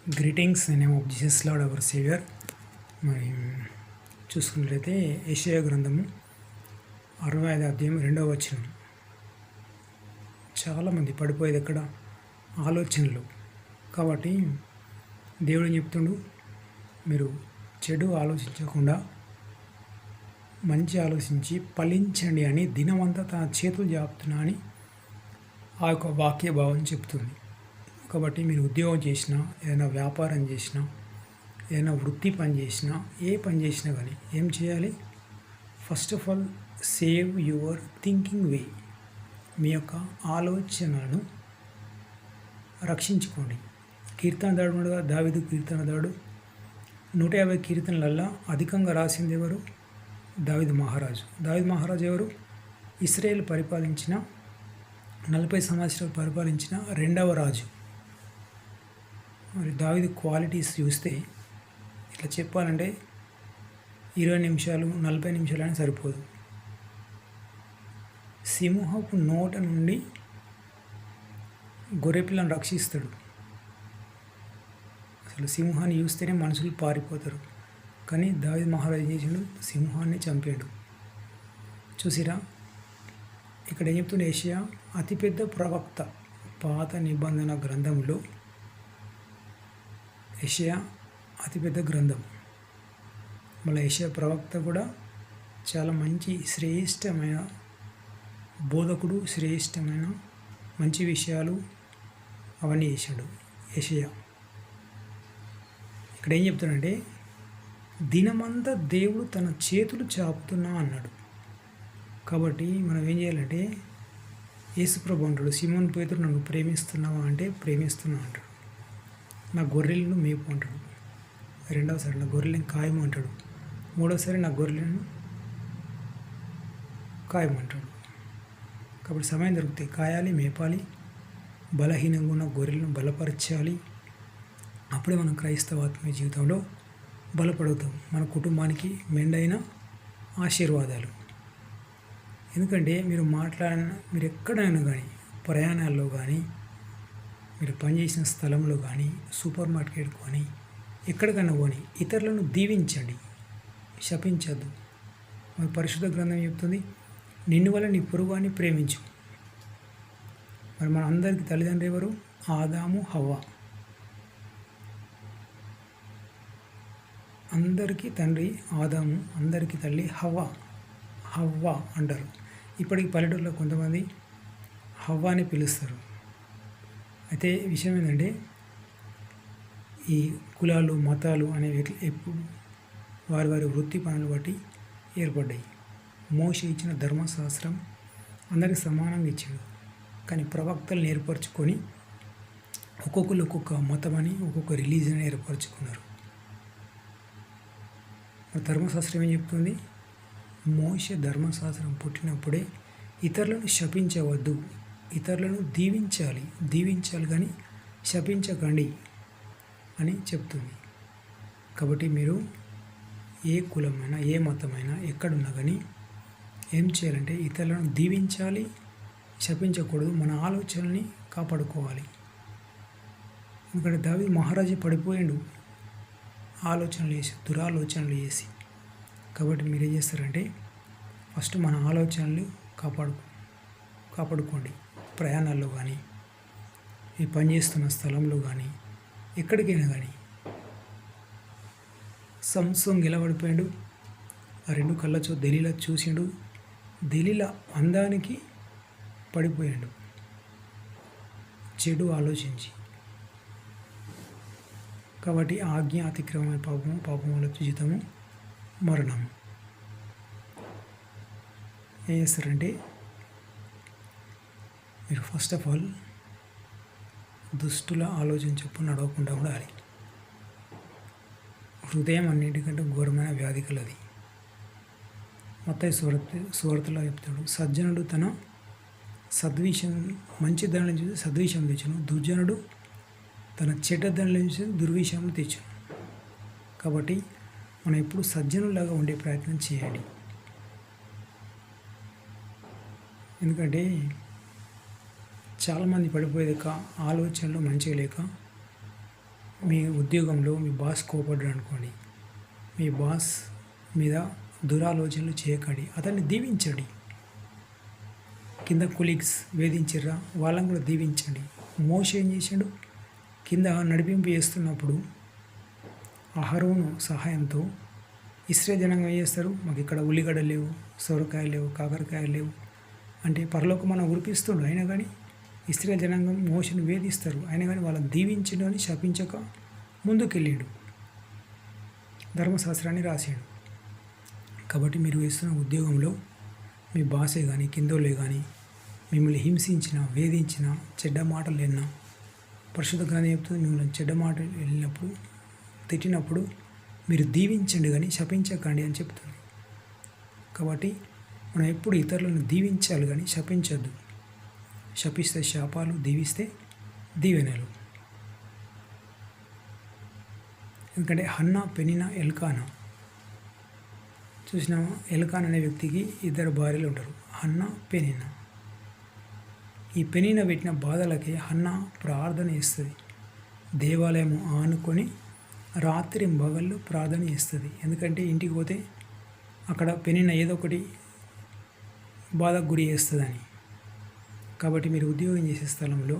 Greetings in name of Jesus lord our saviour. మరి చూసుకున్నట్లయితే యెషయా గ్రంథము 65వ అధ్యాయం 2వ వచనం. చాలామంది పడిపోయేది ఎక్కడ? ఆలోచనలు. కాబట్టి దేవుడు ఏం చెప్తుండు, మీరు చెడు ఆలోచించకుండా మంచి ఆలోచించి ఫలించండి అని దినమంతా తన చేతులు జాపుతున్నా అని ఆ యొక్క వాక్య భావం చెప్తుంది. కాబట్టి మీరు ఉద్యోగం చేసినా, ఏదైనా వ్యాపారం చేసినా, ఏదైనా వృత్తి పని చేసినా, ఏ పని చేసినా కానీ ఏం చేయాలి? First of all save your thinking way. మీ యొక్క ఆలోచనలను రక్షించుకోండి. కీర్తనదారుడుగా దావీదు కీర్తనదారుడు 150 కీర్తనలల్లో అధికంగా రాసింది ఎవరు? దావీదు మహారాజు. దావీదు మహారాజు ఎవరు? ఇశ్రాయేల్ పరిపాలించిన 40 సంవత్సరాలు పరిపాలించిన 2వ రాజు. మరి దావీదు క్వాలిటీస్ చూస్తే ఇట్లా చెప్పాలంటే 20 నిమిషాలు 40 నిమిషాలని సరిపోదు. సింహపు నోట నుండి గొర్రెపిల్లను రక్షిస్తాడు. అసలు సింహాన్ని చూస్తేనే మనుషులు పారిపోతారు. కానీ దావీదు మహారాజు చేసిండు, సింహాన్ని చంపాడు. చూసిరా, ఇక్కడ ఏం చెప్తుండే? యెషయా అతిపెద్ద ప్రవక్త. పాత నిబంధన గ్రంథంలో యెషయా అతిపెద్ద గ్రంథం. మళ్ళీ యెషయా ప్రవక్త కూడా చాలా మంచి శ్రేష్టమైన బోధకుడు, శ్రేష్టమైన మంచి విషయాలు అవన్నీ చేశాడు యెషయా. ఇక్కడ ఏం చెప్తాడంటే, దినమంతా దేవుడు తన చేతులు చాపుతున్నా అన్నాడు. కాబట్టి మనం ఏం చేయాలంటే, యేసుప్రభు అంటాడు, సిమోన్ పేతురు నన్ను ప్రేమిస్తున్నావా అంటే ప్రేమిస్తున్నా అంటాడు. నా గొర్రెలను మేపు అంటాడు. రెండవసారి నా గొర్రెలను కాయము అంటాడు. మూడవసారి నా గొర్రెలను కాయమంటాడు. కాబట్టి సమయం దొరికితే కాయాలి, మేపాలి, బలహీనంగా ఉన్న గొర్రెలను బలపరచాలి. అప్పుడే మనం క్రైస్తవ ఆత్మీయ జీవితంలో బలపడుతాం. మన కుటుంబానికి మెండైన ఆశీర్వాదాలు. ఎందుకంటే మీరు మీరు ఎక్కడైనా కానీ, ప్రయాణాల్లో కానీ, మీరు పనిచేసిన స్థలంలో కానీ, సూపర్ మార్కెట్ కానీ, ఎక్కడికైనా కానీ ఇతరులను దీవించండి, శపించద్దు. మన పరిశుద్ధ గ్రంథం చెప్తుంది, నిన్ను వల్ల నీ పొరుగువాన్ని ప్రేమించు. మరి మన అందరికీ తల్లిదండ్రులు ఎవరు? ఆదాము, హవ్వ. అందరికీ తండ్రి ఆదాము, అందరికీ తల్లి హవ్వ అంటారు. ఇప్పటికి పల్లెటూరులో కొంతమంది హవ్వ అని పిలుస్తారు. అయితే విషయం ఏంటంటే, ఈ కులాలు, మతాలు అనేవి ఎప్పుడు వారి వారి వృత్తి పనులు బట్టి ఏర్పడ్డాయి. మోషే ఇచ్చిన ధర్మశాస్త్రం అందరికి సమానంగా ఇచ్చాడు. కానీ ప్రవక్తలను ఏర్పరచుకొని ఒక్కొక్కరు ఒక్కొక్క మతం అని, ఒక్కొక్క రిలీజన్ ఏర్పరచుకున్నారు. ధర్మశాస్త్రం ఏం చెప్తుంది? మోషే ధర్మశాస్త్రం పుట్టినప్పుడే ఇతరులను శపించవద్దు, ఇతరులను దీవించాలి కానీ శపించకండి అని చెప్తుంది. కాబట్టి మీరు ఏ కులమైనా, ఏ మతమైనా, ఎక్కడున్నా కానీ ఏం చేయాలంటే ఇతరులను దీవించాలి, శపించకూడదు. మన ఆలోచనల్ని కాపాడుకోవాలి. ఎందుకంటే దావీదు మహారాజు పడిపోయాడు ఆలోచనలు చేసి, దురాలోచనలు చేసి. కాబట్టి మీరు ఏం చేస్తారంటే ఫస్ట్ మన ఆలోచనలు కాపాడుకోండి. ప్రయాణాల్లో కానీ, ఈ పనిచేస్తున్న స్థలంలో కానీ, ఎక్కడికైనా కానీ. సంసోన్ నిలబడిపోయాడు. ఆ 2 కళ్ళతో దెలీలా చూసిండు. దెలీలా అందానికి పడిపోయాడు, చెడు ఆలోచించి. కాబట్టి ఆజ్ఞ అతిక్రమమైన పాపం వల్ల జీతము మరణము. ఏం చేస్తారంటే మీరు ఫస్ట్ ఆఫ్ ఆల్ దుష్టుల ఆలోచన చొప్పున నడవకుండా ఉండాలి. హృదయం అన్నిటికంటే ఘోరమైన వ్యాధి కలది. మత్తయి సువార్తలో చెప్తాడు, సజ్జనుడు తన మంచి దండల చూసి సద్విషయం తెచ్చును, దుర్జనుడు తన చెడ్డ దండల చూసి దుర్విషయం తెచ్చును. కాబట్టి మనం ఎప్పుడు సజ్జనులాగా ఉండే ప్రయత్నం చేయాలి. ఎందుకంటే చాలామంది పడిపోయేది ఆలోచనలు మంచిగా లేక మీ ఉద్యోగంలో మీ బాస్ కోపడ్డాడు అనుకోండి, మీ బాస్ మీద దురాలోచనలు చేయకండి, అతన్ని దీవించండి. కింద కొలీగ్స్ వేధించిర్రా, వాళ్ళని కూడా దీవించండి. మోషే ఏం చేశాడు? కింద నడిపింపు చేస్తున్నప్పుడు అహరోను సహాయంతో ఇశ్రాయేలు జనాంగం ఏం చేస్తారు? మాకు ఇక్కడ ఉల్లిగడ్డలు లేవు, సొరకాయలు లేవు, కాకరకాయలు లేవు అంటే పరలోకమన్నా కురిపిస్తుండు. అయినా కానీ ఇశ్రాయేలు జనాంగం మోషేని వేధిస్తారు. అయినా కానీ వాళ్ళని దీవించడు అని శపించక ముందుకెళ్ళాడు, ధర్మశాస్త్రాన్ని రాశాడు. కాబట్టి మీరు వేస్తున్న ఉద్యోగంలో మీ బాసే కానీ కిందోళ్ళే కానీ మిమ్మల్ని హింసించిన, వేధించిన, చెడ్డ మాటలు విన్నా, పరిశుద్ధ గ్రంథం చెప్తుంది, మిమ్మల్ని చెడ్డ మాటలు వెళ్ళినప్పుడు, తిట్టినప్పుడు మీరు దీవించండి కానీ శపించకండి అని చెప్తుంది. కాబట్టి మనం ఎప్పుడు ఇతరులను దీవించాలి కానీ శపించద్దు. శపిస్తే శాపాలు, దీవిస్తే దీవెనలు. ఎందుకంటే హన్నా, పెనిన్నా, ఎల్కానా చూసినామా? ఎల్కానా అనే వ్యక్తికి ఇద్దరు భార్యలు ఉంటారు, హన్నా, పెనిన్నా. ఈ పెనిన్నా పెట్టిన బాధలకి హన్నా ప్రార్థన చేస్తుంది. దేవాలయము ఆనుకొని రాత్రి పగళ్ళు ప్రార్థన చేస్తుంది. ఎందుకంటే ఇంటికి పోతే అక్కడ పెనిన్నా ఏదో ఒకటి బాధకు గురి చేస్తుందని. కాబట్టి మీరు ఉద్యోగం చేసే స్థలంలో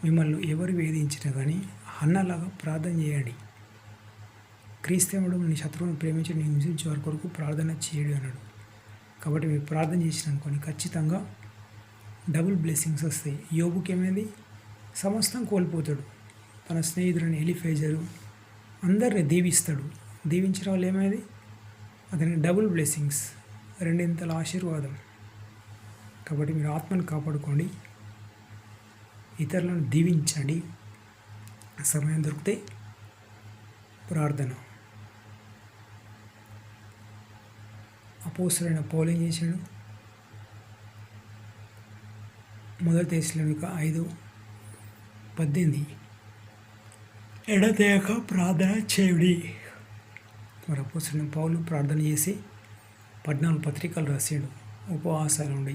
మిమ్మల్ని ఎవరు వేధించినా కానీ హన్నలాగా ప్రార్థన చేయండి. క్రీస్తవుడు నీ శత్రువుని ప్రేమించి నీ హింసించే వారి కొరకు ప్రార్థన చేయడు అన్నాడు. కాబట్టి మీరు ప్రార్థన చేసిన అనుకోని ఖచ్చితంగా డబుల్ బ్లెస్సింగ్స్ వస్తాయి. యోబుకి ఏమైంది? సమస్తం కోల్పోతాడు. తన స్నేహితుడిని ఎలిఫేజరు అందరిని దీవిస్తాడు. దీవించిన వాళ్ళు ఏమైంది? అతనికి డబుల్ బ్లెస్సింగ్స్, రెండింతల ఆశీర్వాదం. కాబట్టి మీరు ఆత్మను కాపాడుకోండి, ఇతరులను దీవించండి. సమయం దొరికితే ప్రార్థన. అపోస్తలుడైన పౌలు ఏం చేశాడు? మొదటి తెస్సలోనిక 5:18 ఎడతెగక ప్రార్థన చేయుడి. మరి అపోస్తలుడైన పౌలు ప్రార్థన చేసి 14 పత్రికలు రాశాడు. ఉపవాసాలు ఉండి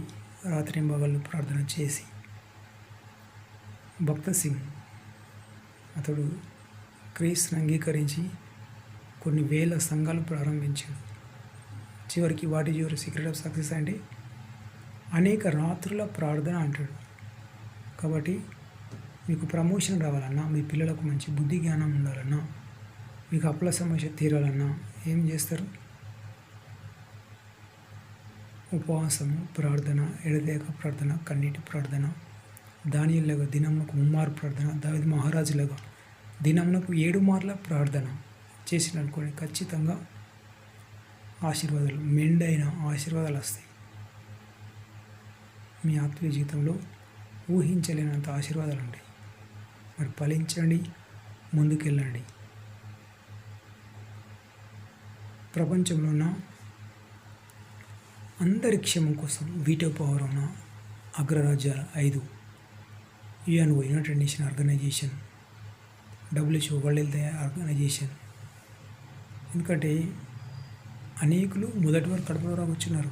రాత్రి పగళ్ళు ప్రార్థన చేసి. భక్త సింగ్ అతడు క్రీస్తుని అంగీకరించి కొన్ని వేల సంఘాలు ప్రారంభించాడు. చివరికి వాటి చివరి సీక్రెట్ ఆఫ్ సక్సెస్ అంటే అనేక రాత్రుల ప్రార్థన అంటాడు. కాబట్టి మీకు ప్రమోషన్ రావాలన్నా, మీ పిల్లలకు మంచి బుద్ధి జ్ఞానం ఉండాలన్నా, మీకు అప్పుల సమస్య తీరాలన్నా ఏం చేస్తారు? ఉపవాసము, ప్రార్థన, ఎడతెగక ప్రార్థన, కన్నీటి ప్రార్థన. దానియేలులాగా దినమునకు 3 మార్లు ప్రార్థన, దావీదు మహారాజులాగా దినమునకు 7 మార్ల ప్రార్థన చేసిననుకోండి ఖచ్చితంగా ఆశీర్వాదాలు, మెండైన ఆశీర్వాదాలు వస్తాయి. మీ ఆత్మీయ జీవితంలో ఊహించలేనంత ఆశీర్వాదాలు ఉంటాయి. మరి ఫలించండి, ముందుకెళ్ళండి. ప్రపంచంలో ఉన్న అందరి క్షేమం కోసం వీటో పవర్ ఉన్న అగ్రరాజ్యాల 5 UNO, united nation organization, WHO, world health organization. ఎందుకంటే అనేకులు మొదటి వరకు కడుపులో కూర్చున్నారు.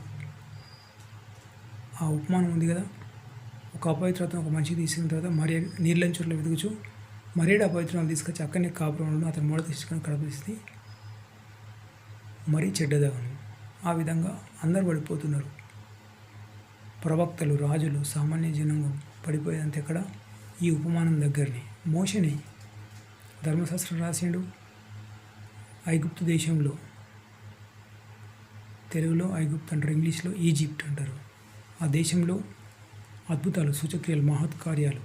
ఆ ఉపమానం ఉంది కదా, ఒక అపవిత్రతను ఒక మనిషికి తీసుకున్న తర్వాత మరి నీళ్ళని చోట్ల వెతుకుచు మరేడు అపవిత్రాలు తీసుకొచ్చి అక్కడనే కాపురం అతను మూడ తీసుకొని కడపరిస్తే మరీ చెడ్డదగను. ఆ విధంగా అందరు పడిపోతున్నారు. ప్రవక్తలు, రాజులు, సామాన్య జనాంగం పడిపోయేంత ఎక్కడ? ఈ ఉపమానం దగ్గరనే. మోషేని ధర్మశాస్త్రం రాసిండు ఐగుప్తు దేశంలో. తెలుగులో ఐగుప్తు అంటారు, ఇంగ్లీష్లో ఈజిప్ట్ అంటారు. ఆ దేశంలో అద్భుతాలు, సూచక్రియలు, మహత్కార్యాలు.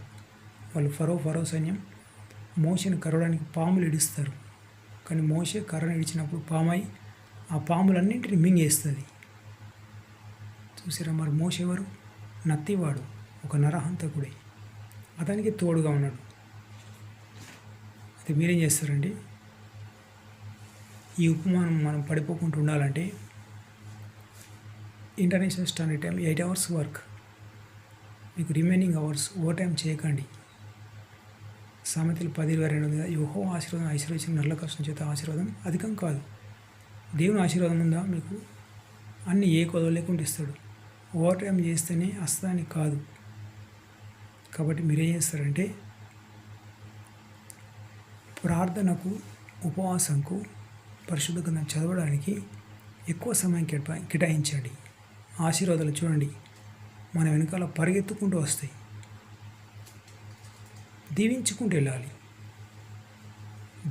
వాళ్ళు ఫరో సైన్యం మోషేని కరవడానికి పాములు ఇడుస్తారు. కానీ మోషే కర్రను ఇడిచినప్పుడు పామై ఆ పాములన్నింటినీ మింగేస్తుంది. చూసారా? మరి మోషే ఎవరు? నత్తివాడు, ఒక నరహంతకుడే. అతనికి తోడుగా ఉన్నాడు. అయితే మీరేం చేస్తారండి? ఈ ఉపమానం మనం పడిపోకుండా ఉండాలంటే international standard time 8 hours work. మీకు రిమైనింగ్ అవర్స్ ఓవర్ టైం చేయకండి. సామెతలు 10:22 యెహోవా ఆశీర్వాదం ఐశ్వర్యం నరుల కష్టం చేత ఆశీర్వాదం అధికం కాదు. దేవుని ఆశీర్వాదం ఉందా మీకు? అన్నీ ఏ కొదవ లేకుండా ఇస్తాడు. ఓవర్ టైం చేస్తేనే వస్తాని కాదు. కాబట్టి మీరేం చేస్తారంటే ప్రార్థనకు, ఉపవాసంకు, పరిశుద్ధ గ్రంథం చదవడానికి ఎక్కువ సమయం కేటాయించండి. ఆశీర్వాదాలు చూడండి మన వెనకాల పరిగెత్తుకుంటూ వస్తాయి. దీవించుకుంటూ వెళ్ళాలి.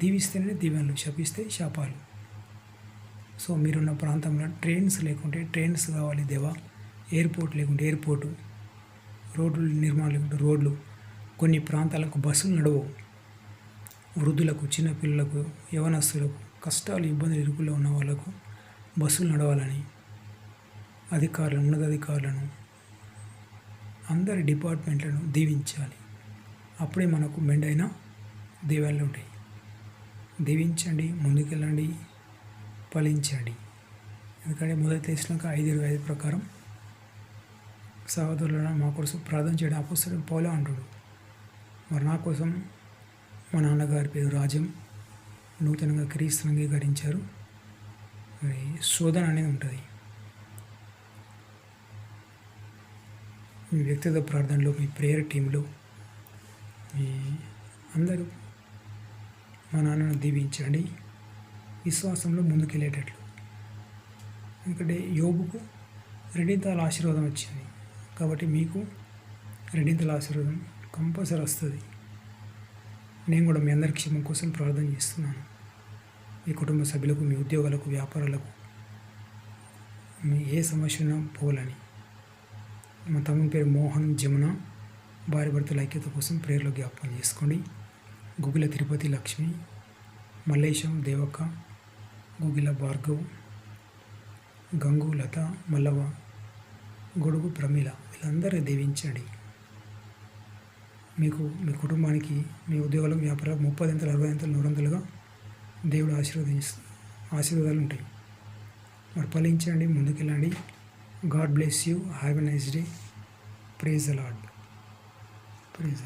దీవిస్తేనే దీవెనలు, శపిస్తే శాపాలు. సో మీరున్న ప్రాంతంలో ట్రైన్స్ లేకుంటే ట్రైన్స్ కావాలి దేవా, ఎయిర్పోర్ట్ లేకుంటే ఎయిర్పోర్టు, రోడ్లు నిర్మాణం లేకుంటే రోడ్లు. కొన్ని ప్రాంతాలకు బస్సులు నడవవు. వృద్ధులకు, చిన్నపిల్లలకు, యవనస్తులకు, కష్టాలు, ఇబ్బందులు, ఇరుకుల్లో ఉన్న వాళ్ళకు బస్సులు నడవాలని అధికారులను, ఉన్నతాధికారులను, అందరి డిపార్ట్మెంట్లను దీవించాలి. అప్పుడే మనకు మెండైన దీవెనలు ఉంటాయి. దీవించండి, ముందుకెళ్ళండి, ఫలించండి. ఎందుకంటే మొదటి తెలిసినాక 5:25 ప్రకారం సహోదరులను మా కోసం ప్రార్థన చేయడం అపోస్తలుడైన పౌలు అంటాడు. మరి నా కోసం మా నాన్నగారి పేరు రాజ్యం నూతనంగా క్రీస్తుని అంగీకరించారు. మరి శోధన అనేది ఉంటుంది. మీ వ్యక్తిగత ప్రార్థనలో, మీ ప్రేయర్ టీంలో మీ అందరూ మా నాన్నను దీవించండి, విశ్వాసంలో ముందుకెళ్ళేటట్లు. ఎందుకంటే యోబుకు రెండింతల ఆశీర్వాదం వచ్చింది. కాబట్టి మీకు రెండింతల ఆశీర్వాదం కంపల్సరీ వస్తుంది. నేను కూడా మీ అందరి క్షేమం కోసం ప్రార్థన చేస్తున్నాను. మీ కుటుంబ సభ్యులకు, మీ ఉద్యోగాలకు, వ్యాపారాలకు, మీ ఏ సమస్య ఉన్నా పోవాలని. మా తమ్ముని పేరు మోహన్, జమున, భార్య భర్తల ఐక్యత కోసం ప్రేయర్లో జ్ఞాపకం చేసుకోండి. గుగిల తిరుపతి లక్ష్మి, మల్లేశం దేవక్క, గుగిల భార్గవ్, గంగు లత, మల్లవ, గొడుగు ప్రమీల, వీళ్ళందరూ దీవించండి. మీకు, మీ కుటుంబానికి, మీ ఉద్యోగాలు, వ్యాపారాలు 30 అంతలు, 60 అంతలు, 100 అంతలుగా దేవుడు ఆశీర్వాదాలు ఉంటాయి. మరి ఫలించండి, ముందుకెళ్ళండి. God bless you. Have a nice day. Praise the Lord. Praise.